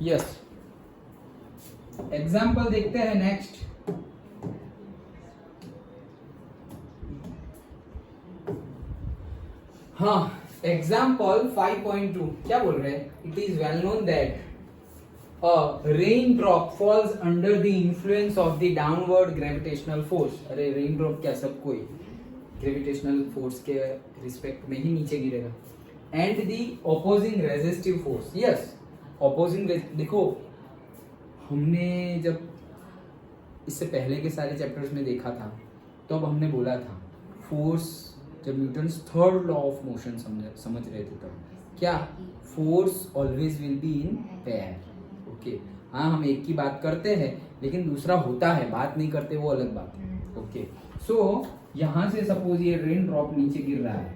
Yes, example देखते हैं next. हाँ, एग्जाम्पल 5.2 क्या बोल रहे हैं? It is well known that a raindrop falls under the influence of the downward gravitational force। अरे raindrop क्या, सब कोई ग्रेविटेशनल फोर्स के रिस्पेक्ट में ही नीचे गिरेगा। And the opposing resistive force, yes, opposing, देखो हमने जब इससे पहले के सारे चैप्टर्स में देखा था तो अब हमने बोला था फोर्स, जब Newton's third law of motion समझ रहे थे तब क्या, force always will be in pair. Okay, हाँ हम एक की बात करते हैं लेकिन दूसरा होता है, बात नहीं करते, वो अलग बात है। ओके, सो यहाँ से सपोज ये रेन ड्रॉप नीचे गिर रहा है,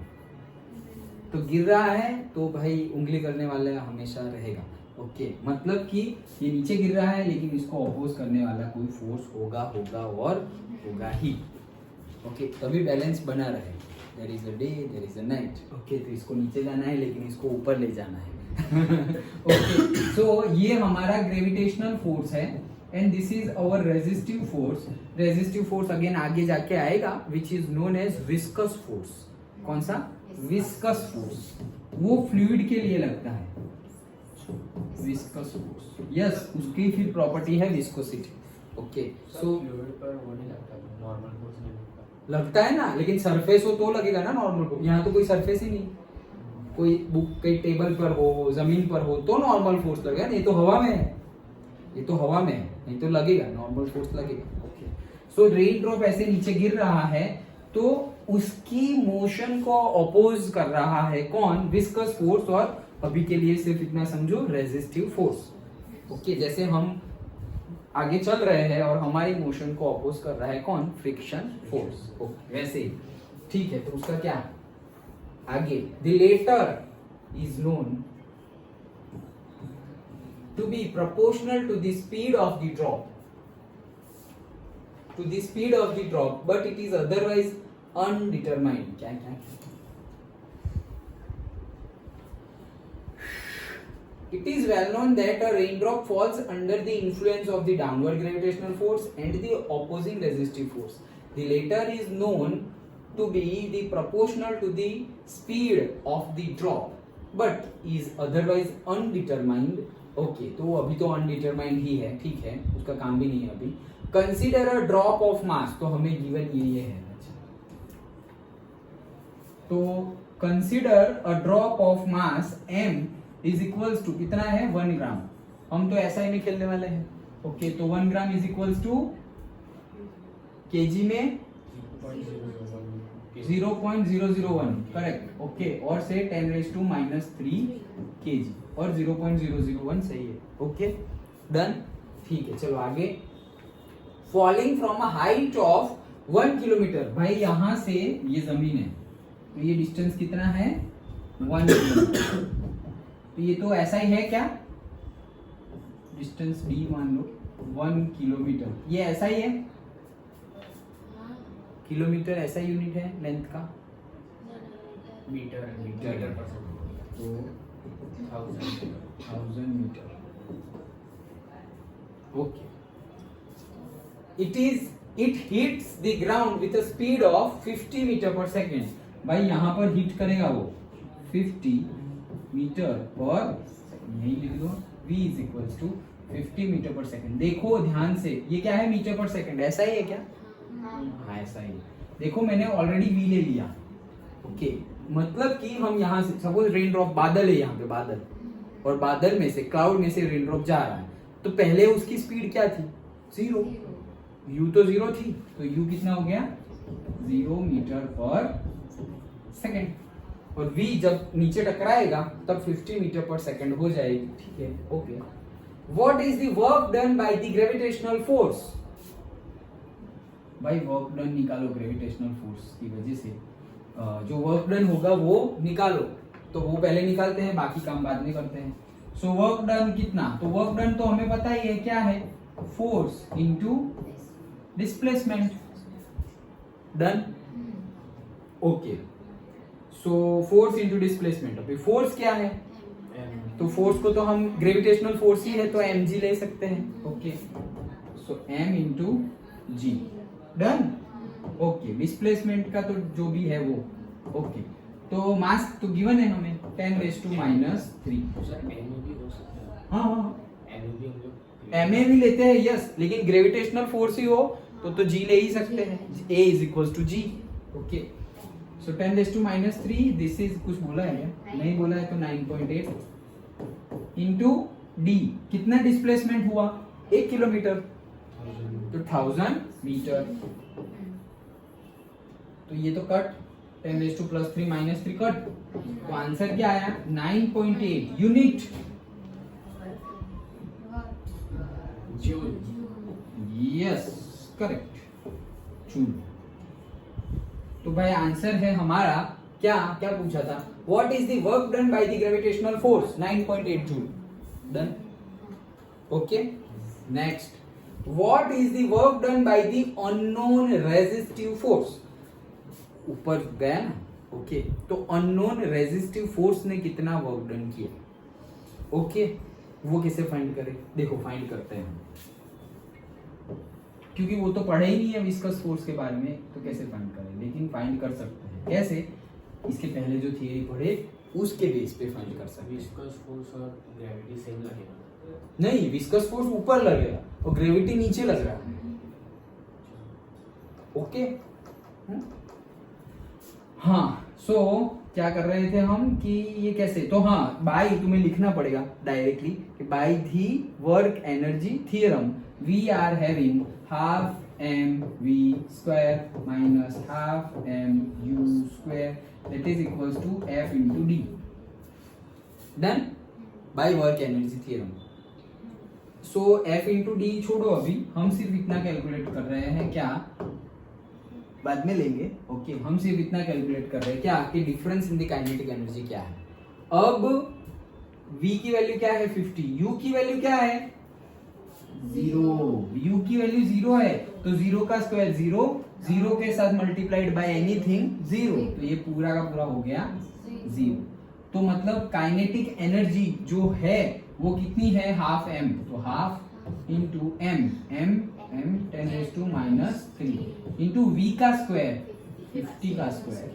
तो गिर रहा है तो भाई उंगली करने वाला हमेशा रहेगा। ओके, मतलब कि ये नीचे गिर रहा है लेकिन इसको अपोज करने वाला कोई फोर्स होगा और होगा ही। ओके, तभी बैलेंस बना रहे। There is a day, there is a night. Okay, तो इसको नीचे जाना है लेकिन इसको ऊपर ले जाना है। ओके, सो ये हमारा ग्रेविटेशनल फोर्स है and this is our resistive force. Resistive force again आगे जाके आएगा, which is known as viscous force. कौन सा? Viscous force. वो फ्लूइड के लिए लगता है, विस्कस फोर्स। यस, उसकी फिर प्रॉपर्टी है विस्कोसिटी। ओके, सो फ्लूइड पर वो नहीं लगता, नॉर्मल फोर्स नहीं लगता है ना, लेकिन सरफेस हो तो लगेगा ना नॉर्मल को। यहाँ तो कोई सरफेस ही नहीं, कोई बुक कहीं टेबल पर हो, जमीन पर हो तो नॉर्मल फोर्स लगेगा। नहीं तो हवा में है, ये तो हवा में है, नहीं तो लगेगा, नॉर्मल फोर्स लगेगा। ओके, सो रेन ड्रॉप ऐसे नीचे गिर रहा है तो उसकी मोशन को अपोज कर रहा है कौन? विस्कस फोर्स, और अभी के लिए सिर्फ इतना समझो, रेजिस्टिव फोर्स। ओके, जैसे हम आगे चल रहे हैं और हमारी मोशन को अपोज कर रहा है कौन? Friction force. ओके, वैसे ही ठीक है। तो उसका क्या आगे? The latter is known to be proportional to the speed of the drop, to the speed of the drop, but it is otherwise undetermined. क्या क्या? It is well known that a raindrop falls under the influence of the downward gravitational force and the opposing resistive force. The latter is known to be the proportional to the speed of the drop, but is otherwise undetermined. Okay, तो अभी तो undetermined ही है, ठीक है, उसका काम भी नहीं है अभी। Consider a drop of mass, तो हमें given ये है। तो consider a drop of mass m is equals to कितना है? 1 ग्राम। हम तो ऐसा ही में खेलने वाले हैं। ओके, तो 1 gram is equals to KG में 0.001, करेक्ट। ओके, और से 10⁻³ kg, और 0.001 सही है। ओके, डन, ठीक है। चलो आगे। Falling from a height of 1 kilometre, भाई यहां से ये जमीन है तो ये डिस्टेंस कितना है? 1 किलोमीटर। तो ये तो ऐसा ही है क्या? डिस्टेंस d मान लो 1 किलोमीटर, ये ऐसा ही है। किलोमीटर ऐसा यूनिट है लेंथ का, मीटर पर सेकंड, तो 1000 metre. Okay, it hits the ground with a speed of 50 metre per second. भाई यहाँ पर हिट करेगा वो 50 मीटर पर, यही लिख दो, v is equals to 50 metre per second. देखो ध्यान से, ये क्या है? मीटर पर सेकेंड, ऐसा ही है क्या? हाँ ऐसा ही। देखो मैंने ऑलरेडी v ले लिया। ओके, मतलब कि हम यहाँ से सपोज रेन ड्रॉप, बादल है यहाँ पे, बादल, और बादल में से, क्लाउड में से रेन ड्रॉप जा रहा है, तो पहले उसकी स्पीड क्या थी? 0। u तो 0 थी, तो u कितना हो गया? 0 मीटर पर सेकेंड। और v जब नीचे टकराएगा तब 50 मीटर पर सेकेंड हो जाएगी, ठीक है। Okay, what is the work done by the gravitational force? भाई वर्क डन निकालो ग्रेविटेशनल फोर्स की वजह से, जो वर्क डन होगा वो निकालो। तो वो पहले निकालते हैं, बाकी काम बाद में करते हैं। सो वर्क डन कितना? तो वर्क डन तो हमें पता ही है क्या है? Force into displacement. Done. Okay, so force into displacement. अभी फोर्स क्या है? तो फोर्स को तो हम ग्रेविटेशनल फोर्स ही है तो mg ले सकते हैं. ओके, सो m इंटू जी. डन. ओके, डिस्प्लेसमेंट का तो जो भी है वो. ओके, तो मास तो गिवन है हमें 10⁻³ सर एनयू भी हो सकता है. हाँ, एनयू भी हम लोग ma भी लेते हैं यस, लेकिन ग्रेविटेशनल फोर्स ही हो तो जी ले ही सकते हैं. a is equal to G. Okay, so 10⁻³ this is, कुछ बोला है क्या? नहीं बोला है तो 9.8 इंटू डी. कितना डिस्प्लेसमेंट हुआ? 1 किलोमीटर, तो 1000 मीटर. तो ये तो कट 10⁻³ कट, तो आंसर क्या आया? 9.8 unit. Joule. Yes, correct, joule. तो भाई आंसर है हमारा क्या क्या पूछा था? What is the work done by the gravitational force? 9.8 joule. Done. Okay, next, what is the work done by the unknown resistive force? ऊपर गया ना. ओके, तो अननोन रेजिस्टिव फोर्स ने कितना वर्क डन किया? ओके, वो कैसे फाइंड करें? देखो फाइंड करते हैं, क्योंकि वो तो पढ़े ही नहीं है विस्कस फोर्स के बारे में, तो कैसे फाइंड करें? लेकिन फाइंड कर सकते हैं. कैसे? इसके पहले जो थियरी पढ़े उसके बेस पे फाइंड कर सकते हैं. विस्कस फोर्स और ग्रेविटी सेम लगेगा? नहीं, विस्कस फोर्स ऊपर लगेगा और ग्रेविटी नीचे लग रहा है. ओके. हाँ, सो क्या कर रहे थे हम कि ये कैसे, तो हाँ, बाय तुम्हें लिखना पड़ेगा डायरेक्टली कि by the work energy theorem we are having half mv² minus half mu² that is equals to F into D. Done by work energy theorem. So F into D छोड़ो, अभी हम सिर्फ इतना calculate कर रहे हैं. क्या बाद में लेंगे. ओके, हम सिर्फ इतना कैलकुलेट कर रहे हैं क्या कि difference in the kinetic energy क्या है. अब v की वैल्यू क्या है? 50. u की वैल्यू क्या है? 0. u की वैल्यू 0 है, तो 0 का स्क्वायर 0, 0 के साथ मल्टीप्लाइड बाय एनीथिंग 0, तो ये पूरा का पूरा हो गया 0. तो मतलब काइनेटिक एनर्जी जो है वो कितनी है? Half m. तो half into m, m 10⁻³ into v का स्क्वायर 50 का स्क्वायर.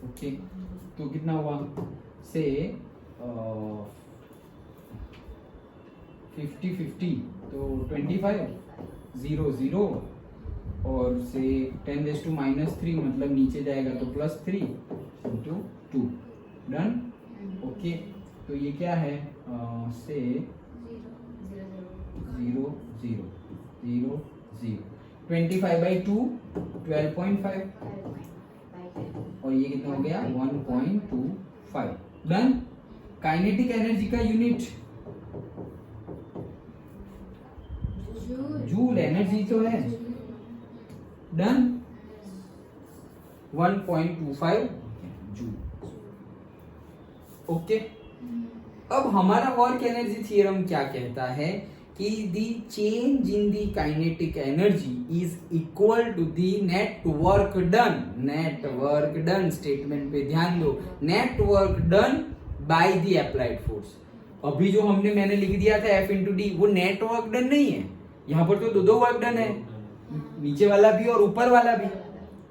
ओके, तो कितना हुआ? से 50 तो 25, 0 0 और से 10⁻³ मतलब नीचे जाएगा तो +3 इंटू 2. डन. ओके, तो ये क्या है? से 0 0 0 0 25/2 12.5 और ये कितना हो गया? 1.25. डन. काइनेटिक एनर्जी का यूनिट जूल एनर्जी तो है. डन. 1.25 जूल. ओके, अब हमारा वर्क एनर्जी थ्योरम क्या कहता है कि the change in the kinetic energy is equal to the net work done. Net work done statement पे ध्यान दो. Net work done by the applied force. अभी जो मैंने लिख दिया था F इंटू डी, वो नेट वर्क डन नहीं है. यहाँ पर तो दो वर्क डन है, नीचे वाला भी और ऊपर वाला भी.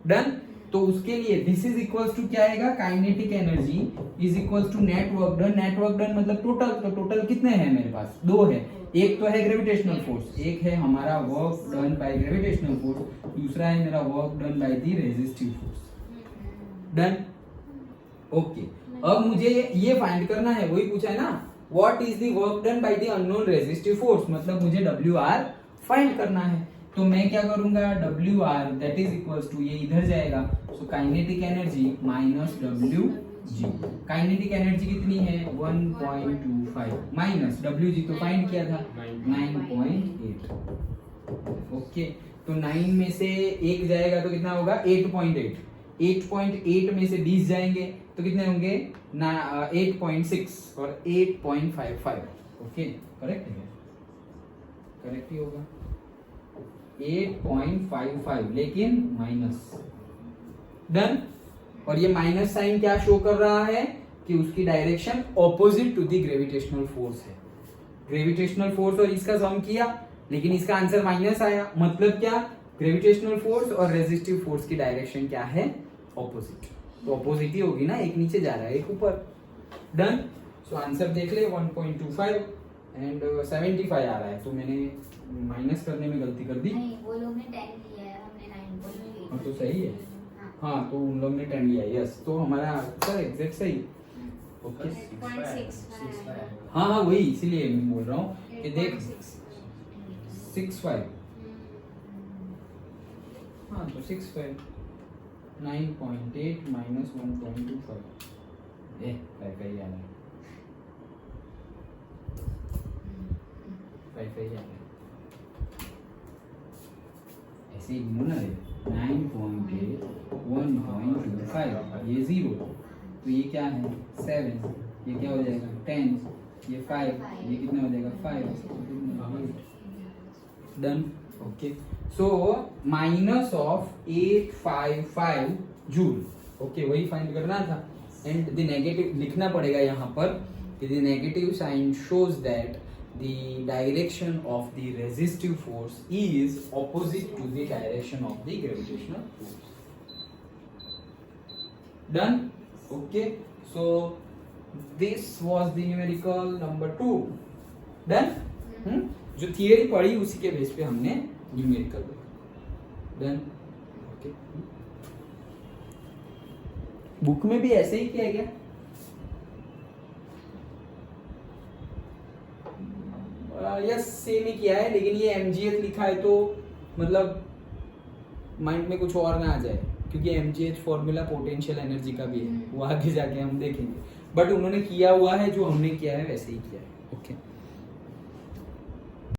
डन. तो उसके लिए दिस इज इक्वल्स टू क्या आएगा? Kinetic energy is equals to net work done. Net work done मतलब टोटल. तो टोटल कितने हैं मेरे पास? 2 है. एक तो है ग्रेविटेशनल फोर्स, एक है हमारा work done by gravitational force, दूसरा है मेरा work done by the resistive force. Done. Okay, अब मुझे ये फाइंड करना है, वही पूछा है ना, what is the work done by the unknown resistive force, मतलब मुझे WR फाइंड करना है. तो मैं क्या करूंगा? WR that is equals to, ये इधर जाएगा, so kinetic energy minus WG. Kinetic energy कितनी है? 1.25 माइनस WG तो फाइंड किया था 9.8. ओके, तो 9 में से 1 जाएगा तो कितना होगा? 8.8. 8.8 में से 20 जाएंगे तो कितने होंगे? 8.6 और 8.55. ओके, करेक्ट है? करेक्ट ही होगा. 8.55 लेकिन माइनस. डन. और ये माइनस साइन क्या शो कर रहा है कि उसकी direction opposite to the gravitational force है। ग्रेविटेशनल फोर्स और इसका सम किया, लेकिन इसका आंसर माइनस आया, मतलब क्या, ग्रेविटेशनल फोर्स और रेजिस्टिव फोर्स की डायरेक्शन क्या है, ऑपोजिट। तो ऑपोजिट ही होगी ना, एक नीचे जा रहा है एक ऊपर। डन। सो आंसर देख ले 1.25 एंड 75 आ रहा है, तो मैंने माइनस करने में गलती कर दी। नहीं, वो लोग ने 10 लिया है, हमने 9 लिया। हाँ तो सही है। हाँ तो उन लोग ने 10 लिया, यस, तो हमारा आंसर एग्जैक्ट सही। ओके 8.65। हाँ हाँ वही, इसीलिए मैं बोल रहा हूँ कि देख 65, हाँ तो 65 9.8 माइनस 1.25 5 ही आ रहा है, 5 ही आ रहा है, ऐसे ही गिनो ना रे, 9.8 1.25 ये 0, तो ये क्या है 7, ये क्या हो जाएगा 10, ये 5, ये कितना हो जाएगा 5, done. Okay so minus of 855 joule, okay वही फाइंड करना था। एंड द नेगेटिव लिखना पड़ेगा यहाँ पर, the negative sign shows that the direction of the resistive force is opposite to the direction of the gravitational force. Done? Okay, so this was the numerical number 2. Done? जो theory पढ़ी उसी के base पे हमने numerical done. Okay, book में भी ऐसे ही किया है क्या? यस सेम ही किया है, लेकिन ये mgh लिखा है तो मतलब माइंड में कुछ और ना आ जाए, क्योंकि mgh फॉर्मूला पोटेंशियल एनर्जी का भी है, वो आगे जाके हम देखेंगे, बट उन्होंने किया हुआ है जो हमने किया है वैसे ही किया है। ओके